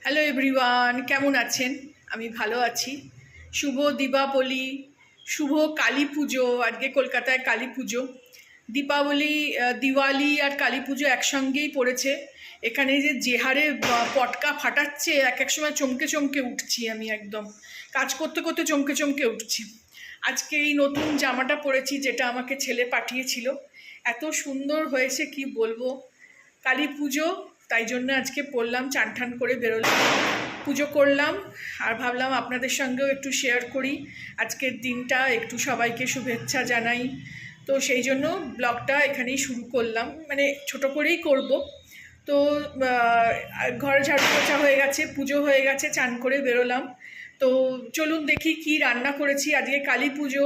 Hello everyone, কেমন আছেন? আমি ভালো আছি। শুভ দীপাবলি, শুভ কালী পুজো। আজকে কলকাতায় কালী পুজো। দীপাবলি, দিওয়ালি আর কালী পুজো একসঙ্গেই পড়েছে। এখানে যে হারে পটকা ফাটাচ্ছে, এক এক সময় চমকে চমকে উঠছি। আমি একদম কাজ করতে করতে চমকে চমকে উঠছি। আজকে এই নতুন জামাটা পরেছি, যেটা আমাকে ছেলে পাঠিয়েছিল। এত সুন্দর হয়েছে কি বলবো। কালী পুজো, তাই জন্য আজকে পড়লাম, চান ঠান করে বেরোলাম, পুজো করলাম। আর ভাবলাম আপনাদের সঙ্গেও একটু শেয়ার করি আজকের দিনটা, একটু সবাইকে শুভেচ্ছা জানাই। তো সেই জন্য ব্লগটা এখানেই শুরু করলাম, মানে ছোট করেই করব। তো ঘর ঝাড়ু পোছা হয়ে গেছে, পুজো হয়ে গেছে, চান করে বেরোলাম। তো চলুন দেখি কি রান্না করেছি আজকে। কালী পুজো,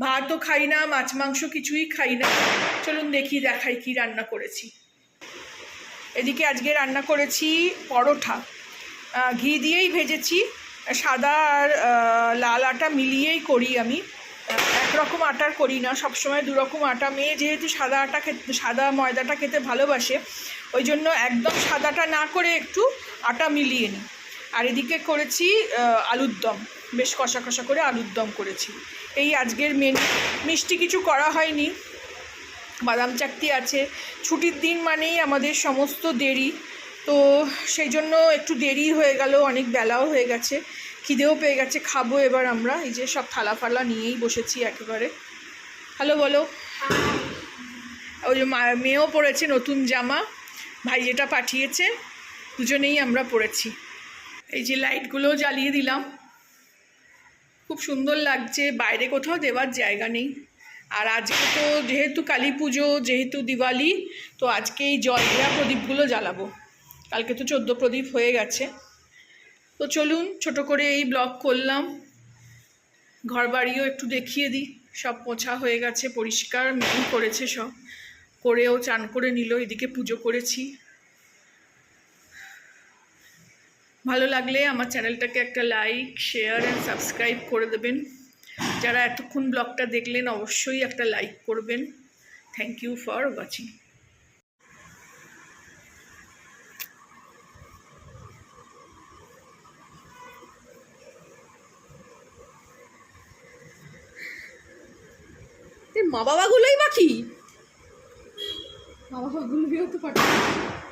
ভাতও খাই না, মাছ মাংস কিছুই খাই না। চলুন দেখি, দেখাই কি রান্না করেছি। এদিকে আজকে রান্না করেছি পরোটা, ঘি দিয়েই ভেজেছি। সাদা আর লাল আটা মিলিয়েই করি আমি, একরকম আটার করি না, সবসময় দুরকম আটা। মেয়ে যেহেতু সাদা আটা খেতে, সাদা ময়দাটা খেতে ভালোবাসে, ওই জন্য একদম সাদাটা না করে একটু আটা মিলিয়ে নিই। আর এদিকে করেছি আলুর দম, বেশ কষা কষা করে আলুর দম করেছি। এই আজকের মেনু। মিষ্টি কিছু করা হয়নি, বাদাম চাকতি আছে। ছুটির দিন মানেই আমাদের সমস্ত দেরি, তো সেই জন্য একটু দেরি হয়ে গেল, অনেক বেলাও হয়ে গেছে, খিদেও পেয়ে গেছে। খাবো এবার আমরা। এই যে সব থালা ফালা নিয়েই বসেছি একেবারে। হ্যালো বলো। ওই যে মেয়েও পরেছে নতুন জামা, ভাই যেটা পাঠিয়েছে, দুজনেই আমরা পরেছি। এই যে লাইটগুলোও জ্বালিয়ে দিলাম, খুব সুন্দর লাগছে। বাইরে কোথাও দেওয়ার জায়গা নেই। আর আজকে তো যেহেতু কালী পুজো, যেহেতু দিওয়ালি, তো আজকে এই জল দেওয়া প্রদীপগুলো জ্বালাবো। কালকে তো 14 প্রদীপ হয়ে গেছে। তো চলুন, ছোট করে এই ব্লগ করলাম। ঘর বাড়িও একটু দেখিয়ে দিই। সব পোছা হয়ে গেছে, পরিষ্কার মেয়ে করেছে সব, করেও চান করে নিল। এদিকে পুজো করেছি। ভালো লাগলে আমার চ্যানেলটাকে একটা লাইক, শেয়ার অ্যান্ড সাবস্ক্রাইব করে দেবেন। যারা এতক্ষণ ব্লগটা দেখলেন, অবশ্যই একটা লাইক করবেন। Thank you for watching. মা বাবাগুলোই বাকি, মা বাবাগুলোকেও তো পাঠাবো।